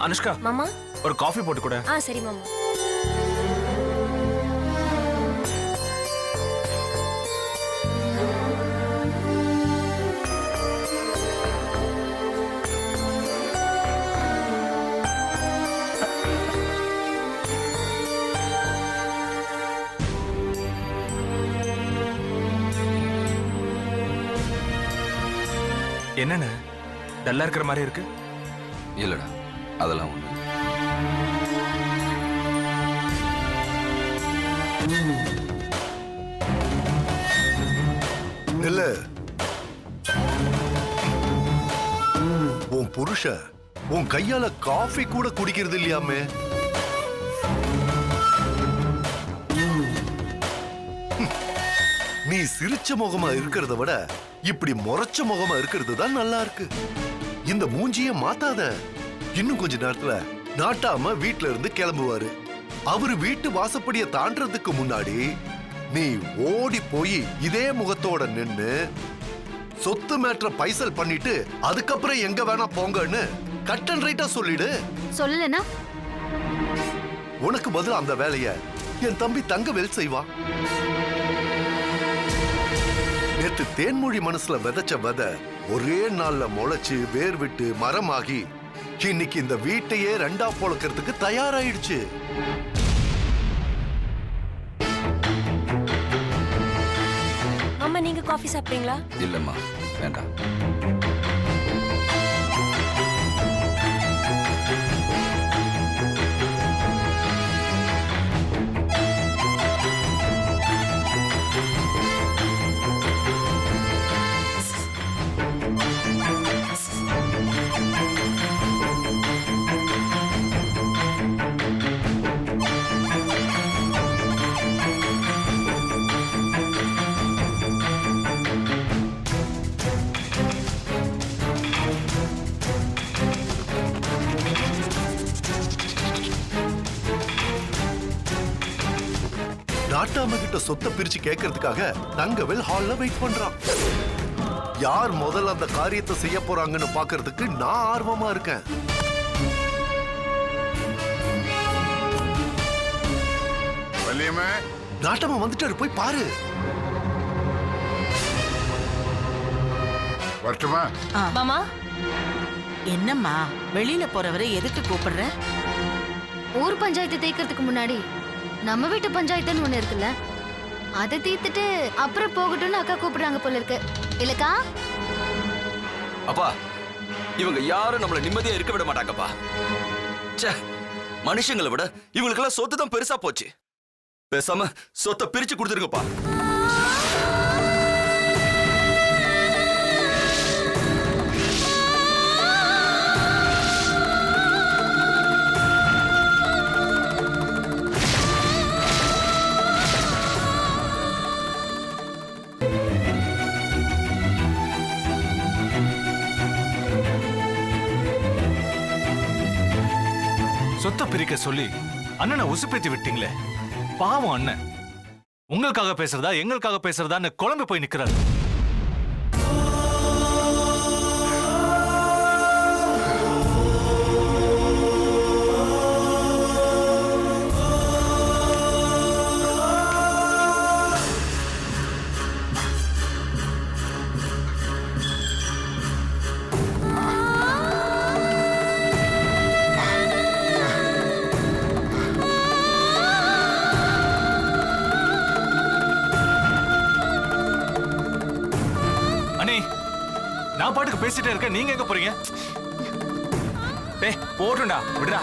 அனுஷ்கா மாமா ஒரு காஃபி போட்டு கூட. சரி மாமா. என்னன்னு டல்லா இருக்கிற மாதிரி இருக்கு? இல்லடா, அதெல்லாம் ஒண்ணு இல்ல. உன் புருஷன் உன் கையால காஃபி கூட குடிக்கிறது இல்லையாமே. நீ சிரிச்ச முகமா இருக்கிறத விட இப்படி முறைச்ச முகமா இருக்கிறது தான் நல்லா இருக்கு. இந்த மூஞ்சிய மாத்தாத. இன்னும் கொஞ்ச நேரத்துல நாட்டாம வீட்ல இருந்து கிளம்புவாரு. அவரு வீட்டு வாசப்படிய தாண்டறதுக்கு முன்னாடி நீ ஓடி போய் இதே முகத்தோட நின்னு சொத்து மேட்ர பைசல் பண்ணிட்டு அதுக்கப்புறம் எங்க வேணா போங்கன்னு கட் அண்ட் ரைட்டா சொல்லிடு. சொல்லலனா உனக்கு பதில் அந்த வேலைய என் தம்பி தங்கவேல் செய்வான். நேத்து தேன்மொழி மனசுல விதைச்ச விதை ஒரே நாள்ல முளைச்சு வேர் விட்டு மரமாகி இன்னைக்கு இந்த வீட்டையே ரெண்டா பொழக்கிறதுக்கு தயாராயிடுச்சு. மாமா நீங்க காஃபி சாப்பிட்டீங்களா? இல்லம்மா, வேண்டாம். நாட்டாம கிட்ட சொத்தை பிரிச்சு கேட்கறதுக்காக தங்கவேல் ஹால்ல வெயிட் பண்றான். யார் முதல்ல அந்த காரியத்தை செய்ய போறாங்கன்னு பாக்குறதுக்கு நான் ஆர்வமா இருக்கேன். நாட்டாம வந்துட்டாரு, போய் பாரு. மாமா என்னம்மா வெளியில போறவரை எதுக்கு கூப்பிடுற? ஊர் பஞ்சாயத்து தேய்க்கிறதுக்கு முன்னாடி நம்ம வீட்டு பஞ்சாயத்துன்னு ஒண்ணு இருக்குல்ல, அதை தீர்த்துட்டு அப்புறம் போகட்டும்னு அக்கா கூப்பிடுறாங்க போல இருக்கு. இல்லக்கா? அப்பா, இவங்க யாரும் நம்மள நிம்மதியா இருக்க விட மாட்டாங்கப்பா. ச்சே, மனுஷங்களை விட இவங்களுக்கெல்லாம் சொத்து தான் பெருசா போச்சு. பேசாம சொத்தை பிரிச்சு கொடுத்துருங்கப்பா. சொத்தை பிரிக்க சொல்லி அண்ணனை உசுப்பேத்தி விட்டீங்களே. பாவம் அண்ணன். உங்களுக்காக பேசுறதா எங்களுக்காக பேசுறதான்னு குழம்பு போய் நிக்கிறாரு. நான் பாட்டுக்கு பேசிட்டே இருக்கேன், நீங்க எங்க போறீங்க? போட்டுண்டா, விடுறா.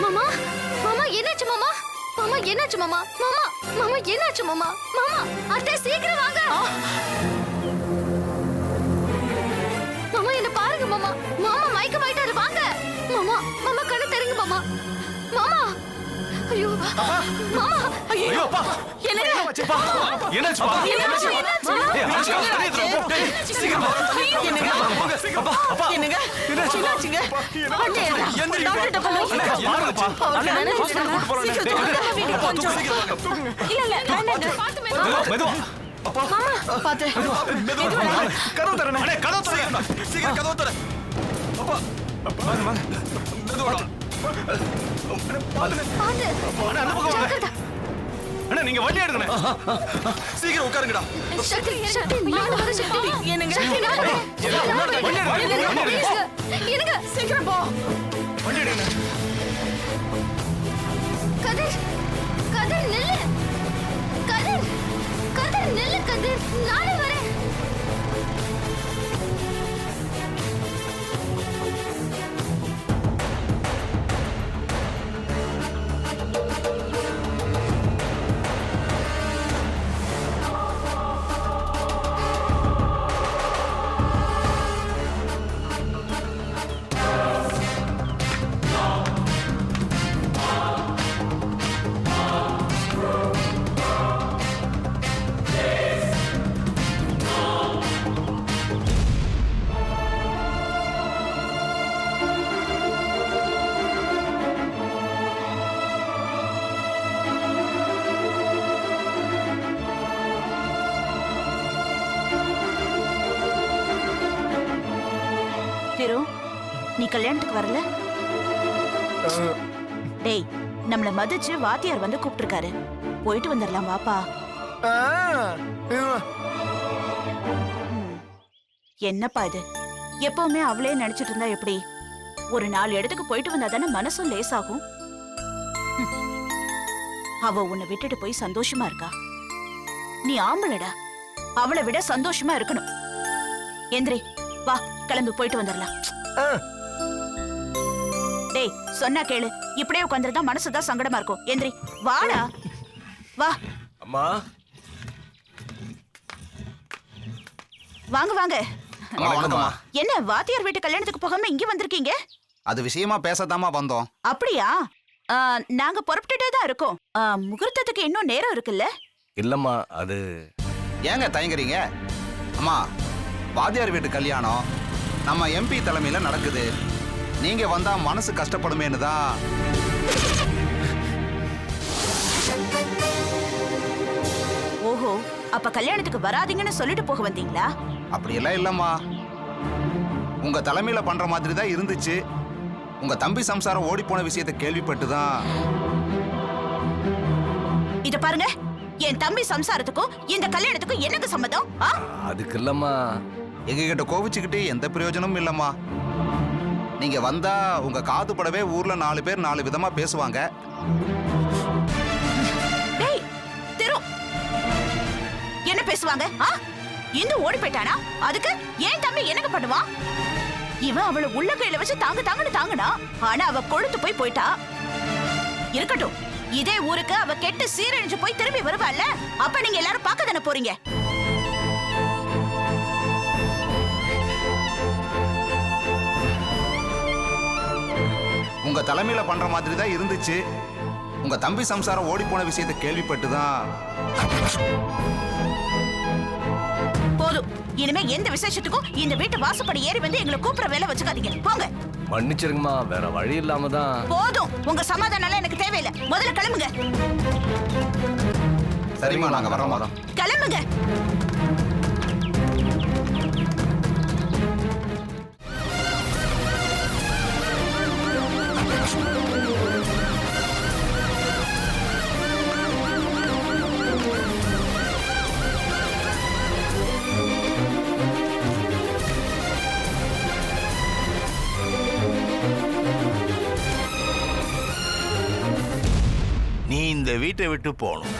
மாமா மாமா என்னாச்சு மாமா? மாமா என்னாச்சு மாமா? மாமா மாமா என்னாச்சு மாமா? மாமா அத்தை சீக்கிரம் வாங்க. மாமா என்ன பாருங்க மாமா. மாமா மயக்கமாயிட்டாரு, வாங்க. மாமா மாமா கண்ணு தரங்க மாமா. மாமா ஐயோ மாமா ஐயோ அப்பா என்னங்க அப்பா என்னாச்சுப்பா ஏய் அனுஷ்கா வெளிய திரும்ப போ டேய் சீக்கிரம் வா என்னங்க அப்பா அப்பா என்னங்க என்னாச்சுங்க டாக்டர்ட்ட போங்க பாருங்கப்பா இல்ல வேண்டாங்க மெதுவா அப்பா பாத்து கதவு தரணும் அண்ணே கதவு தரணும் சீக்கிரம் கதவு தர அப்பா வாங்க வாங்க மெதுவா பாத்து அண்ணா அந்த பக்கம் வாங்க அண்ணா நீங்க வண்டி எடுங்கண்ணே சீக்கிரம் உட்காருங்கடா சக்தி சக்தி நான் வர சக்தி என்னங்க என்னங்க சீக்கிரம் போ வண்டி எடுங்க கதிர் கதிர் நில்லு கதிர் கதிர் நில்லு கதிர் நானே வரேன் திரு நீ கல்யாணத்துக்கு வரல டேய் நம்மள மதிச்சு வாத்தியார் வந்து கூப்பிட்டிருக்காரு போயிட்டு வந்துடலாம் வாப்பா என்னப்பா இது எப்பவுமே அவளே நினைச்சிட்டு இருந்தா எப்படி ஒரு 4 இடத்துக்கு போயிட்டு வந்தா தானே மனசும் லேசாகும் அவ உன்னை விட்டுட்டு போய் சந்தோஷமா இருக்கா நீ ஆம்பளடா அவளை விட சந்தோஷமா இருக்கணும் எந்திரி வா கிளம்பி போயிட்டு வந்துடலாம் டேய் சொன்னா கேளு இப்படியே உட்காந்துருந்தா மனசுதான் சங்கடமா இருக்கும் எந்திரி வாடா வா அம்மா வாங்க வாங்க வணக்கம்மா. என்ன வாத்தியார் வீட்டு கல்யாணத்துக்கு போகாம இங்க வந்திருக்கீங்க அது விஷயமா பேசத்தாமா வந்தோம். அப்படியா நாங்க புறப்பட்டுட்டே தான் இருக்கோம் முகூர்த்தத்துக்கு இன்னும் நேரம் இருக்குல்ல இல்லம்மா அது ஏங்க தயங்குறீங்க? அம்மா வாத்தியார் வீட்டு கல்யாணம் நம்ம எம்பி தலைமையில நடக்குது. நீங்க வந்தா மனசு கஷ்டப்படுமேன்னு தான். ஓஹோ அப்ப கல்யாணத்துக்கு வராதீங்கன்னு சொல்லிட்டு போக வந்தீங்களா? அப்படியெல்லாம் இல்லம்மா, உங்க தலைமையில பண்ற மாதிரி தான் இருந்துச்சு. உங்க தம்பி சம்சாரம் ஓடி போன விஷயத்தை கேள்விப்பட்டு தான். இத பாருங்க, என் தம்பி சம்சாரத்துக்கும் இந்த கல்யாணத்துக்கும் என்னங்க சம்மதம்? அதுக்கு இல்லம்மா, எங்க கிட்ட கோவிச்சுக்கிட்டு எந்த பிரயோஜனமும் இல்லம்மா. நீங்க வந்தா உங்க காது படவே ஊர்ல 4 பேர் 4 விதமா பேசுவாங்க. டேய் திரு, என்ன பேசுவாங்க? இந்து ஓடி போயிட்டானா? அதுக்கு ஏன் தம்பி என்னங்க பண்ணுவான்? இவன் அவளை உள்ள கையில வச்சு தாங்கன்னு தாங்கினா, ஆனா அவ கொழுத்து போயிட்டா. இருக்கட்டும், இதே ஊருக்கு அவ கெட்டு சீரழிஞ்சு போய் திரும்பி வருவாள்ல, அப்ப நீங்க எல்லாரும் பார்க்க தானே போறீங்க. உங்க தலைமையில பண்ற மாதிரி தான் இருந்துச்சு. உங்க தம்பி சம்சாரம் ஓடி போன விஷயத்தை கேள்விப்பட்டு தான். போதும், இனிமே எந்த விசேஷத்துக்கும் இந்த வீட்டு வாசப்படி ஏறி வந்து எங்களை கூப்பிட வேலை வச்சுக்காதீங்க. போங்க. மன்னிச்சிருங்கம்மா, வேற வழி இல்லாம தான். போதும், உங்க சமாதானம் எனக்கு தேவையில்லை. முதல்ல கிளம்புங்க. சரிம்மா, நாங்க வரோம். கிளம்புங்க. நீ இந்த வீட்டை விட்டு போகணும்.